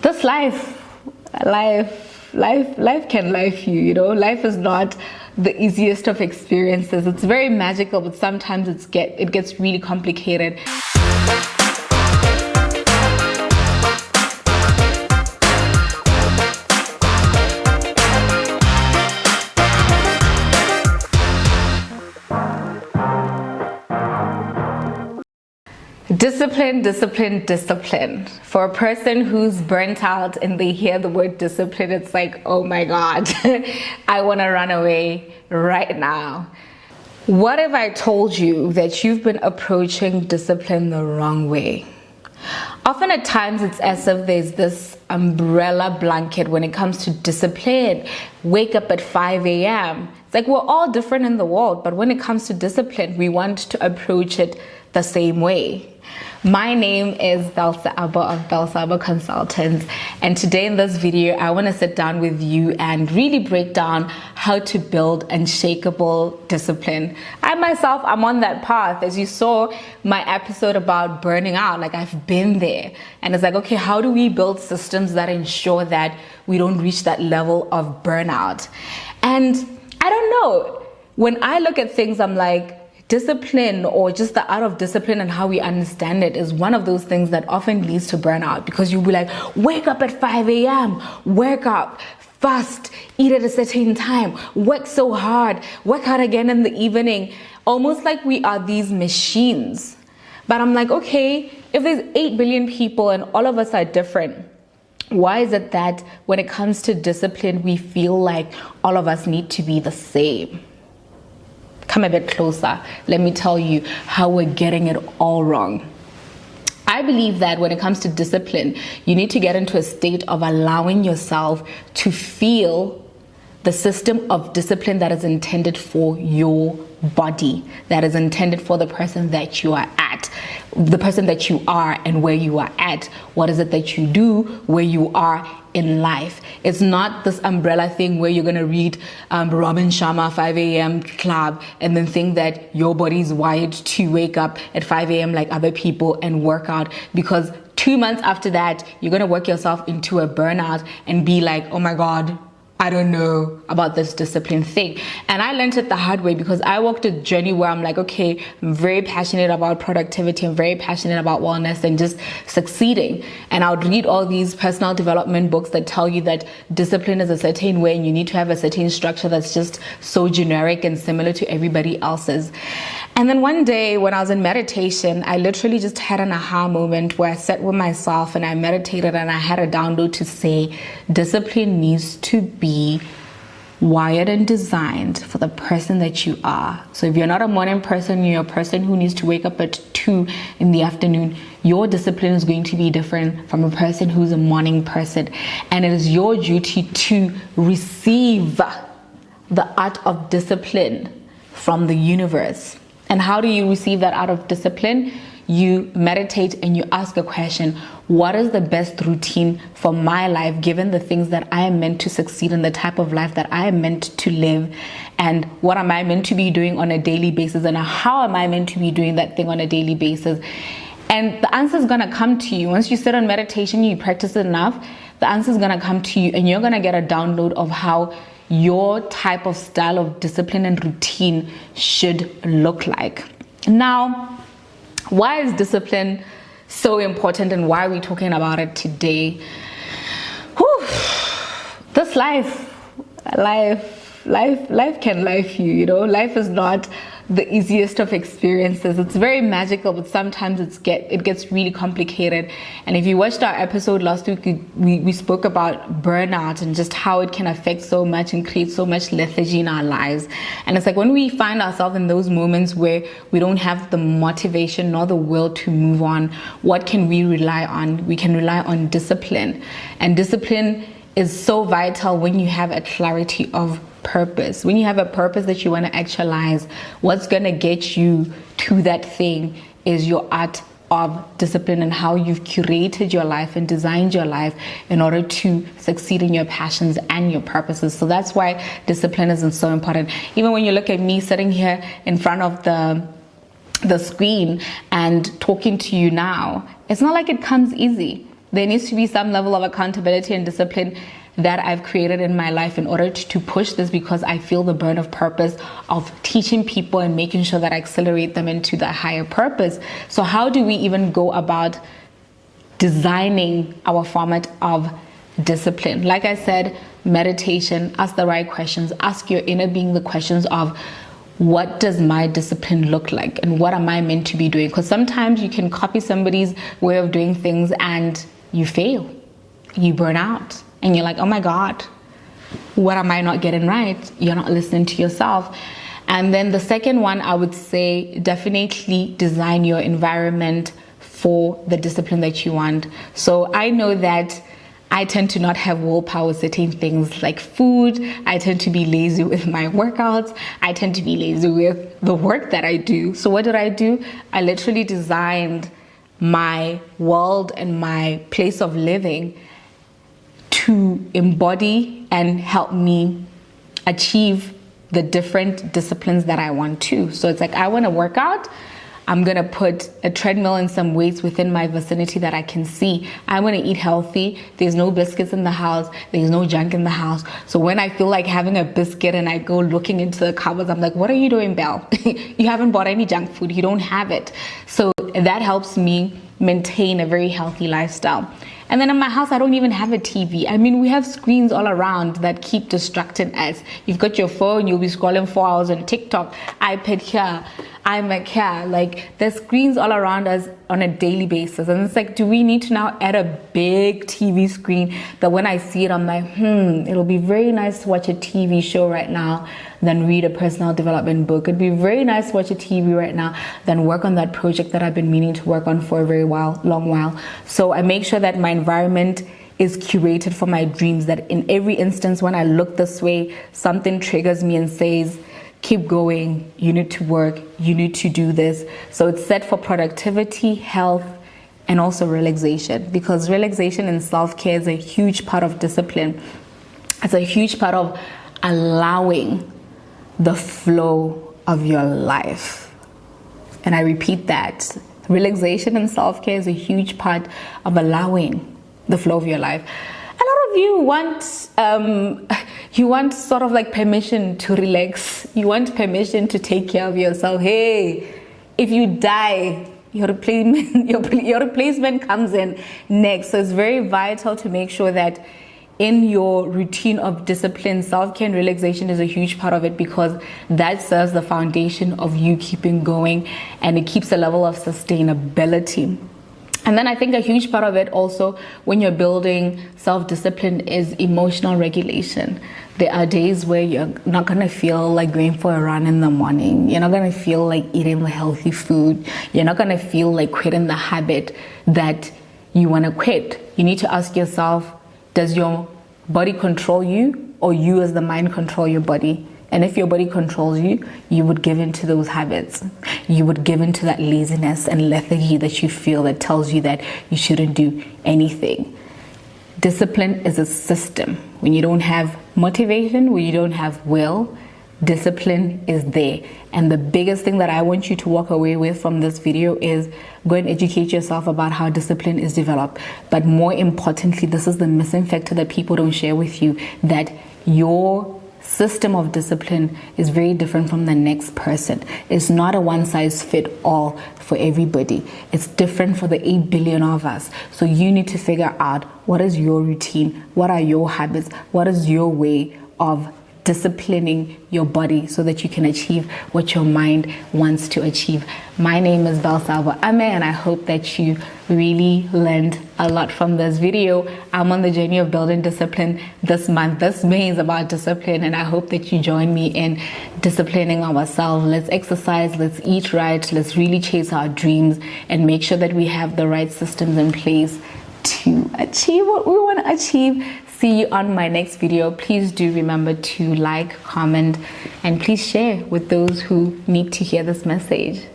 This life can life you, life is not the easiest of experiences. It's very magical, but sometimes it gets really complicated. Discipline, discipline, discipline. For a person who's burnt out and they hear the word discipline, it's like, oh my God, I want to run away right now. What if I told you that you've been approaching discipline the wrong way? Often at times it's as if there's this umbrella blanket when it comes to discipline. Wake up at 5 a.m. It's like we're all different in the world, but when it comes to discipline, we want to approach it the same way. My name is Belsa Abba of Belsa Abba Consultants, and today in this video I want to sit down with you and really break down how to build unshakable discipline. I myself, I'm on that path. As you saw my episode about burning out, like I've been there, and it's like, okay, how do we build systems that ensure that we don't reach that level of burnout? And I don't know, when I look at things, I'm like, discipline, or just the art of discipline and how we understand it, is one of those things that often leads to burnout, because you'll be like, wake up at 5 a.m, work out, fast, eat at a certain time, work so hard, work out again in the evening, almost like we are these machines. But I'm like, okay, if there's 8 billion people and all of us are different, why is it that when it comes to discipline, we feel like all of us need to be the same? Come a bit closer. Let me tell you how we're getting it all wrong. I believe that when it comes to discipline, you need to get into a state of allowing yourself to feel the system of discipline that is intended for your body, that is intended for the person that you are at, the person that you are and where you are at. What is it that you do where you are in life? It's not this umbrella thing where you're going to read Robin Sharma 5 a.m. club and then think that your body's wired to wake up at 5 a.m. like other people and work out, because 2 months after that, you're going to work yourself into a burnout and be like, oh my God, I don't know about this discipline thing. And I learned it the hard way, because I walked a journey where I'm like, okay, I'm very passionate about productivity. I'm very passionate about wellness and just succeeding. And I would read all these personal development books that tell you that discipline is a certain way and you need to have a certain structure that's just so generic and similar to everybody else's. And then one day when I was in meditation, I literally just had an aha moment where I sat with myself and I meditated, and I had a download to say, discipline needs to be wired and designed for the person that you are. So if you're not a morning person, you're a person who needs to wake up at 2 in the afternoon, your discipline is going to be different from a person who's a morning person. And it is your duty to receive the art of discipline from the universe. And how do you receive that art of discipline? You meditate and you ask a question: what is the best routine for my life, given the things that I am meant to succeed in, the type of life that I am meant to live? And what am I meant to be doing on a daily basis? And how am I meant to be doing that thing on a daily basis? And the answer is going to come to you. Once you sit on meditation, you practice it enough, the answer is going to come to you, and you're going to get a download of how your type of style of discipline and routine should look like. Now, why is discipline so important, and why are we talking about it today? Whew. This life can life you, life is not the easiest of experiences. It's very magical, but sometimes it gets really complicated. And if you watched our episode last week, we spoke about burnout and just how it can affect so much and create so much lethargy in our lives. And it's like when we find ourselves in those moments where we don't have the motivation nor the will to move on, what can we rely on? We can rely on discipline. And discipline is so vital when you have a clarity of purpose. When you have a purpose that you want to actualize, what's going to get you to that thing is your art of discipline and how you've curated your life and designed your life in order to succeed in your passions and your purposes. So that's why discipline is so important. Even when you look at me sitting here in front of the screen and talking to you now, it's not like it comes easy. there needs to be some level of accountability and discipline that I've created in my life in order to push this, because I feel the burn of purpose of teaching people and making sure that I accelerate them into the higher purpose. So how do we even go about designing our format of discipline? Like I said, meditation, ask the right questions, ask your inner being the questions of, what does my discipline look like and what am I meant to be doing? Because sometimes you can copy somebody's way of doing things and you fail, you burn out, and you're like, oh my God, what am I not getting right? You're not listening to yourself. And then the second one, I would say, definitely design your environment for the discipline that you want. So I know that I tend to not have willpower with certain things like food. I tend to be lazy with my workouts. I tend to be lazy with the work that I do. So what did I do? I literally designed my world and my place of living to embody and help me achieve the different disciplines that I want to. So it's like, I want to work out. I'm going to put a treadmill and some weights within my vicinity that I can see. I want to eat healthy. There's no biscuits in the house. There's no junk in the house. So when I feel like having a biscuit and I go looking into the cupboards, I'm like, what are you doing, Belle? You haven't bought any junk food. You don't have it. So that helps me maintain a very healthy lifestyle. And then in my house, I don't even have a TV. I mean, we have screens all around that keep distracting us. You've got your phone, you'll be scrolling 4 hours on TikTok, iPad here, iMac here. Like, there's screens all around us on a daily basis. And it's like, do we need to now add a big TV screen that when I see it, I'm like, it'll be very nice to watch a TV show right now than read a personal development book. It'd be very nice to watch a TV right now than work on that project that I've been meaning to work on for a very long while. So I make sure that my environment is curated for my dreams, that in every instance when I look this way, something triggers me and says, keep going, you need to work, you need to do this. So it's set for productivity, health, and also relaxation, because relaxation and self-care is a huge part of discipline. It's a huge part of allowing the flow of your life. And I repeat that. Relaxation and self-care is a huge part of allowing the flow of your life. A lot of you want sort of like permission to relax. You want permission to take care of yourself. Hey, if you die, your replacement comes in next. So it's very vital to make sure that in your routine of discipline, self-care and relaxation is a huge part of it, because that serves the foundation of you keeping going, and it keeps a level of sustainability. And then I think a huge part of it also, when you're building self-discipline, is emotional regulation. There are days where you're not going to feel like going for a run in the morning. You're not going to feel like eating the healthy food. You're not going to feel like quitting the habit that you want to quit. You need to ask yourself, does your body control you, or you as the mind control your body? And if your body controls you, you would give in to those habits. You would give in to that laziness and lethargy that you feel that tells you that you shouldn't do anything. Discipline is a system. When you don't have motivation, when you don't have will, discipline is there. And the biggest thing that I want you to walk away with from this video is go and educate yourself about how discipline is developed. But more importantly, this is the missing factor that people don't share with you, that your system of discipline is very different from the next person. It's not a one-size-fits-all for everybody. It's different for the 8 billion of us. So you need to figure out, what is your routine? What are your habits? What is your way of disciplining your body so that you can achieve what your mind wants to achieve? My name is Belle Salvo Ame, and I hope that you really learned a lot from this video. I'm on the journey of building discipline this month. This May is about discipline, and I hope that you join me in disciplining ourselves. Let's exercise, let's eat right, let's really chase our dreams and make sure that we have the right systems in place to achieve what we want to achieve. See you on my next video. Please do remember to like, comment, and please share with those who need to hear this message.